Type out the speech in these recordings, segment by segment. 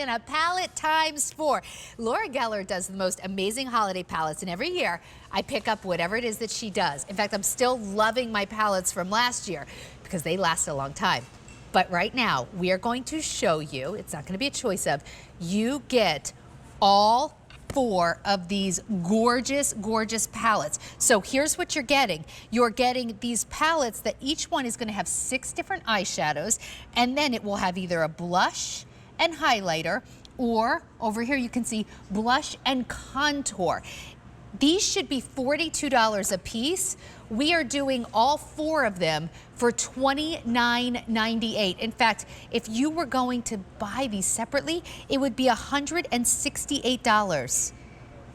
in a palette ×4. Laura Geller does the most amazing holiday palettes, and every year I pick up whatever it is that she does. In fact, I'm still loving my palettes from last year because they last a long time. But right now, we are going to show you, it's not going to be a choice of, you get all 4 of these gorgeous, gorgeous palettes. So here's what you're getting. You're getting these palettes that each one is going to have 6 different eyeshadows, and then it will have either a blush and highlighter, or over here you can see blush and contour. These should be $42 a piece. We are doing all 4 of them for $29.98. In fact, if you were going to buy these separately, it would be $168.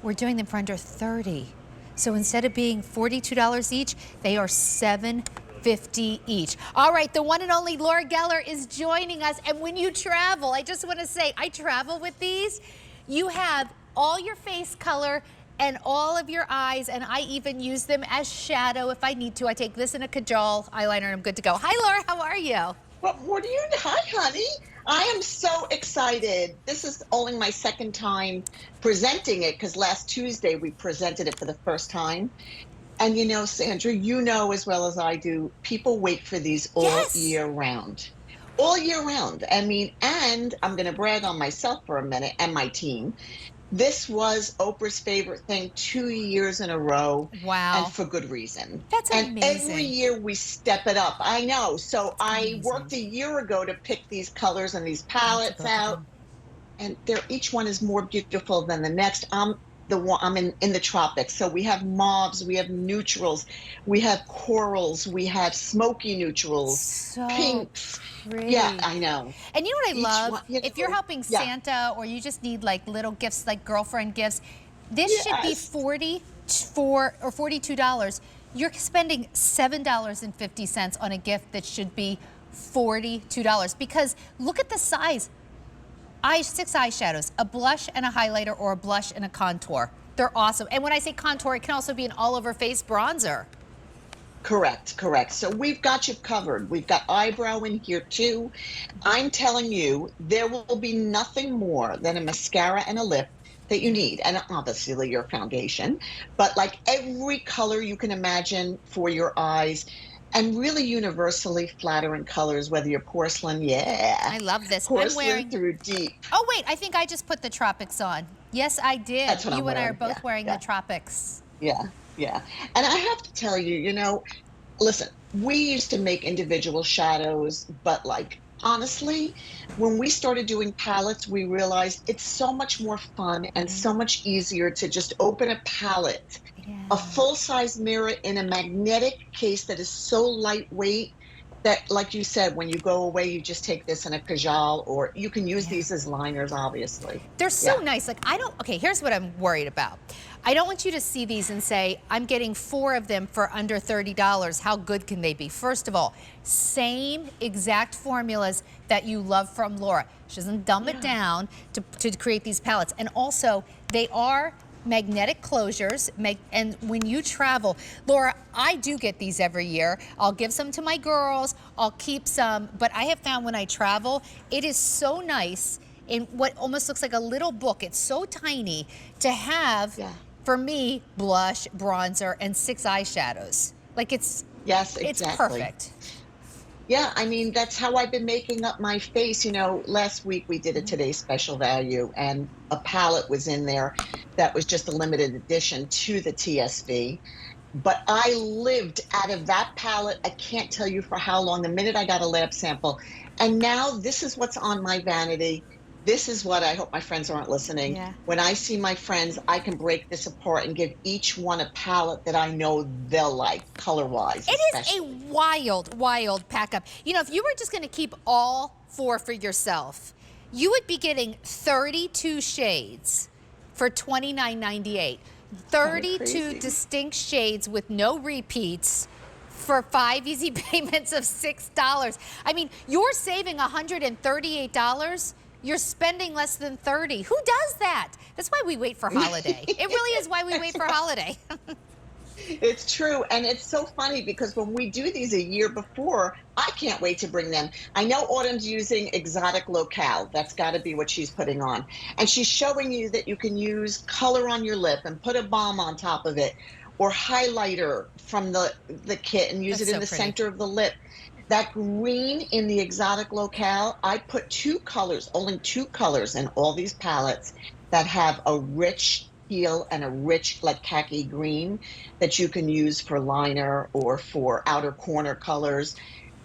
We're doing them for under $30. So instead of being $42 each, they are $7.50 each. All right, the one and only Laura Geller is joining us. And when you travel, I just want to say, I travel with these. You have all your face color and all of your eyes, and I even use them as shadow if I need to. I take this in a kajal eyeliner and I'm good to go. Hi, Laura, how are you? Well, what are you? Hi, honey. I am so excited. This is only my second time presenting it because last Tuesday we presented it for the first time. And you know, Sandra, you know as well as I do, people wait for these all year round. All year round. I mean, and I'm going to brag on myself for a minute and my team. This was Oprah's favorite thing 2 years in a row. Wow. And for good reason. That's amazing. And every year we step it up. I know. So I worked a year ago to pick these colors and these palettes out. And each one is more beautiful than the next. I'm in the tropics. So we have mauves, we have neutrals, we have corals, we have smoky neutrals, pinks. Pretty. Yeah, I know. And you know what I love? One, if you're helping Santa or you just need like little gifts, like girlfriend gifts, this should be $44 or $42. You're spending $7.50 on a gift that should be $42 because look at the size. 6 eyeshadows, a blush and a highlighter, or a blush and a contour. They're awesome. And when I say contour, it can also be an all-over-face bronzer. Correct, correct. So we've got you covered. We've got eyebrow in here too. I'm telling you, there will be nothing more than a mascara and a lip that you need, and obviously your foundation, but like every color you can imagine for your eyes. And really universally flattering colors, whether you're porcelain, I love this. Porcelain I'm wearing through deep. Oh wait, I think I just put the tropics on. Yes, I did. That's what you I'm and wearing. I are both wearing the tropics. Yeah, yeah. And I have to tell you, you know, listen, we used to make individual shadows, but like, honestly, when we started doing palettes, we realized it's so much more fun and so much easier to just open a palette, a full-size mirror in a magnetic case that is so lightweight that, like you said, when you go away, you just take this in a kajal, or you can use these as liners, obviously. They're so nice. Like, okay, here's what I'm worried about. I don't want you to see these and say, I'm getting 4 of them for under $30. How good can they be? First of all, same exact formulas that you love from Laura. She doesn't dumb it down to create these palettes. And also, they are magnetic closures, and when you travel, Laura, I do get these every year. I'll give some to my girls, I'll keep some, but I have found when I travel, it is so nice in what almost looks like a little book. It's so tiny to have, for me, blush, bronzer, and 6 eyeshadows. Like it's perfect. Yeah, I mean, that's how I've been making up my face. You know, last week we did a Today's Special Value, and a palette was in there that was just a limited edition to the TSV. But I lived out of that palette, I can't tell you for how long, the minute I got a lab sample. And now this is what's on my vanity. This is what I hope my friends aren't listening. When I see my friends, I can break this apart and give each one a palette that I know they'll like, color-wise. It is a wild, wild pack-up. You know, if you were just going to keep all 4 for yourself, you would be getting 32 shades for $29.98. 32 distinct shades with no repeats for 5 easy payments of $6. I mean, you're saving $138. You're spending less than $30. Who does that? That's why we wait for holiday. It really is why we wait for holiday. It's true. And it's so funny because when we do these a year before, I can't wait to bring them. I know Autumn's using exotic locale. That's got to be what she's putting on. And she's showing you that you can use color on your lip and put a balm on top of it, or highlighter from the kit and use That's it in so the pretty. center of the lip. That green in the exotic locale, I put two colors, only two colors in all these palettes that have a rich teal and a rich, like khaki green, that you can use for liner or for outer corner colors.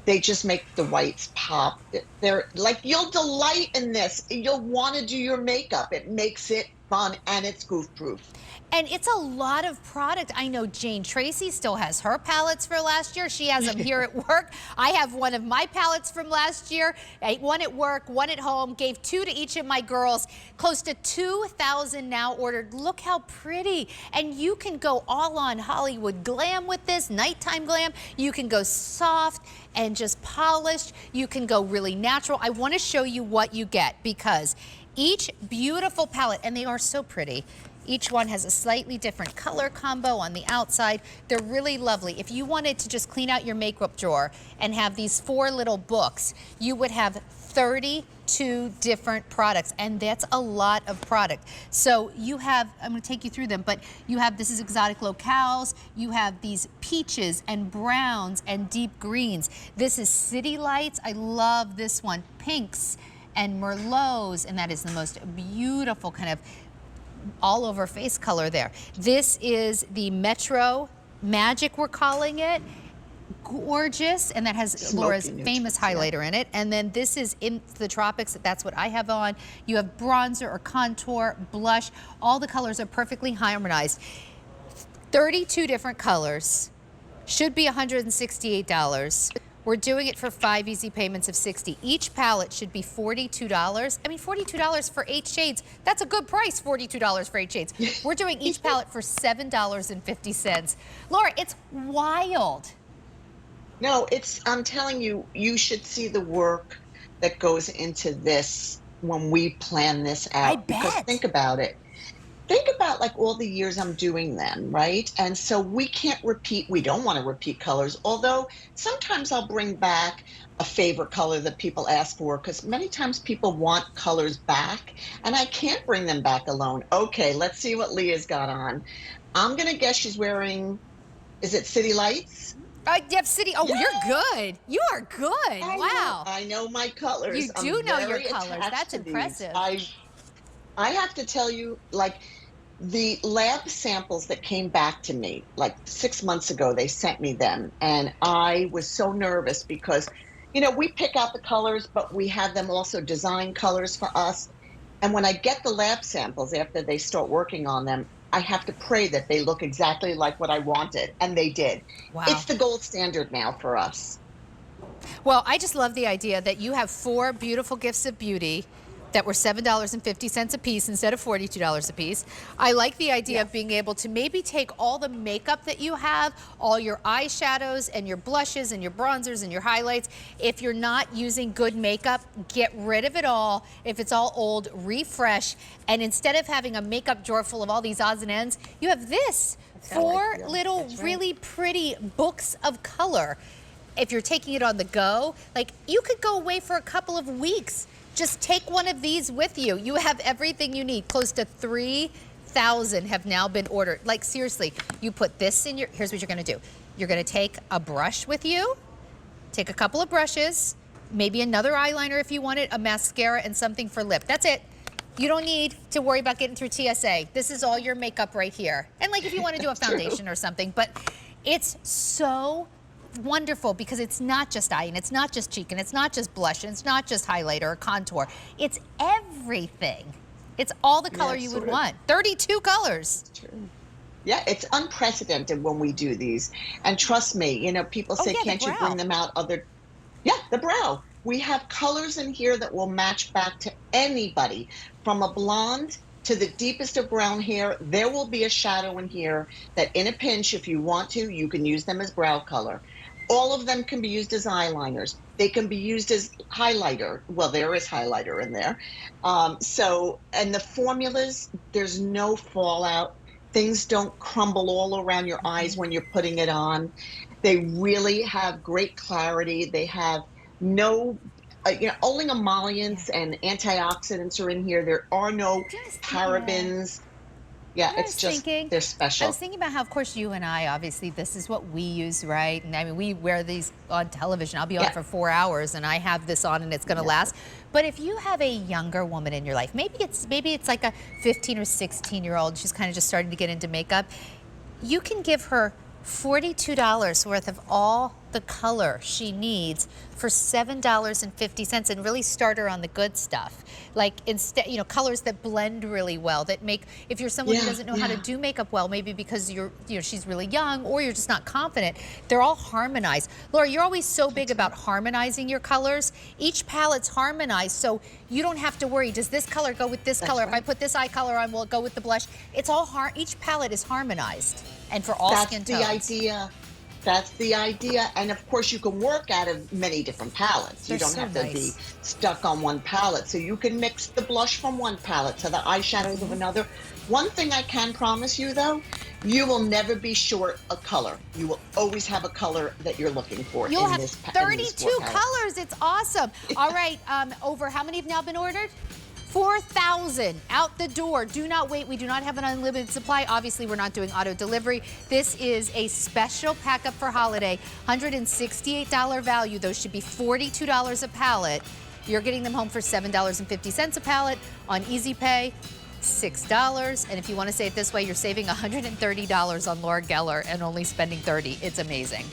They just make the whites pop. They're like, you'll delight in this. You'll want to do your makeup. It makes it fun and it's goof proof. And it's a lot of product. I know Jane Tracy still has her palettes for last year. She has them here at work. I have one of my palettes from last year. One at work, one at home. Gave two to each of my girls. Close to 2,000 now ordered. Look how pretty. And you can go all on Hollywood glam with this, nighttime glam. You can go soft and just polished. You can go really natural. I want to show you what you get because each beautiful palette, and they are so pretty. Each one has a slightly different color combo on the outside. They're really lovely. If you wanted to just clean out your makeup drawer and have these 4 little books, you would have 32 different products, and that's a lot of product. So you have, I'm going to take you through them, but you have, this is exotic locales, you have these peaches and browns and deep greens. This is city lights. I love this one. Pinks and merlots, and that is the most beautiful kind of all over face color there. This is the Metro Magic, we're calling it. Gorgeous, and that has Smoky Laura's neutrals, famous yeah. highlighter in it. And then this is in the tropics, that's what I have on. You have bronzer or contour, blush. All the colors are perfectly harmonized. 32 different colors, should be $168. We're doing it for 5 easy payments of $60. Each palette should be $42. I mean, $42 for 8 shades. That's a good price, $42 for 8 shades. We're doing each palette for $7.50. Laura, it's wild. No, I'm telling you, you should see the work that goes into this when we plan this I out. Because bet. think about it. Think about like all the years I'm doing them, right? And so we can't repeat, we don't want to repeat colors, although sometimes I'll bring back a favorite color that people ask for because many times people want colors back and I can't bring them back alone. Okay, let's see what Leah's got on. I'm going to guess she's wearing, is it City Lights? Yep, City. Oh, Yeah, you're good. You are good. Wow. I know my colors. You do I'm know your very colors. attached That's to these. impressive. I have to tell you, like the lab samples that came back to me like 6 months ago, they sent me them. And I was so nervous because, we pick out the colors, but we have them also design colors for us. And when I get the lab samples after they start working on them, I have to pray that they look exactly like what I wanted. And they did. Wow. It's the gold standard now for us. Well, I just love the idea that you have 4 beautiful gifts of beauty that were $7.50 a piece instead of $42 a piece. I like the idea of being able to maybe take all the makeup that you have, all your eyeshadows and your blushes and your bronzers and your highlights. If you're not using good makeup, get rid of it all. If it's all old, refresh. And instead of having a makeup drawer full of all these odds and ends, you have this. That's how I 4 feel. little That's right. really pretty books of color. If you're taking it on the go, like you could go away for a couple of weeks. Just take one of these with you. You have everything you need. Close to 3,000 have now been ordered. Like seriously, you put this in here's what you're gonna do. You're gonna take a brush with you, take a couple of brushes, maybe another eyeliner if you want it, a mascara and something for lip. That's it. You don't need to worry about getting through TSA. This is all your makeup right here. And like if you wanna do a foundation or something, but it's so wonderful because it's not just eye and it's not just cheek and it's not just blush and it's not just highlighter or contour. It's everything. It's all the color you would want. 32 colors. True. Yeah, it's unprecedented when we do these. And trust me, people say, yeah, the can't you brow. bring them out Yeah, the brow. We have colors in here that will match back to anybody. From a blonde to the deepest of brown hair, there will be a shadow in here that in a pinch, if you want to, you can use them as brow color. All of them can be used as eyeliners. They can be used as highlighter. Well, there is highlighter in there. And the formulas, there's no fallout. Things don't crumble all around your eyes when you're putting it on. They really have great clarity. They have no, only Yeah. emollients and antioxidants are in here. There are no Just, yeah. parabens. Yeah, And it's just, they're I was special. thinking about how, of course, you and I, obviously, this is what we use, right? And I mean, we wear these on television. I'll be on Yeah, for 4 hours, and I have this on, and it's going to yeah, last. But if you have a younger woman in your life, maybe it's like a 15 or 16-year-old, she's kind of just starting to get into makeup. You can give her $42 worth of all the color she needs for $7.50 and really start her on the good stuff. Like instead, colors that blend really well, that make, if you're someone who yeah, doesn't know how to yeah. do makeup well, maybe because she's really young or you're just not confident, they're all harmonized. Laura, you're always so big That's right. about harmonizing your colors. Each palette's harmonized, so you don't have to worry, does this color go with this That's color? If I right. put this eye color on, will it go with the blush? It's all each palette is harmonized and for all That's skin the tones. idea. That's the idea. And of course, you can work out of many different palettes. You They're don't so have to be nice. stuck on one palette. So you can mix the blush from one palette to the eyeshadows of another. One thing I can promise you, though, you will never be short a color. You will always have a color that you're looking for You'll in have this in these 32 four palettes. colors. It's awesome. All right, over how many have now been ordered? 4,000 out the door. Do not wait. We do not have an unlimited supply. Obviously, we're not doing auto delivery. This is a special pack up for holiday. $168 value. Those should be $42 a pallet. You're getting them home for $7.50 a pallet on Easy Pay. $6. And if you want to say it this way, you're saving $130 on Laura Geller and only spending $30. It's amazing.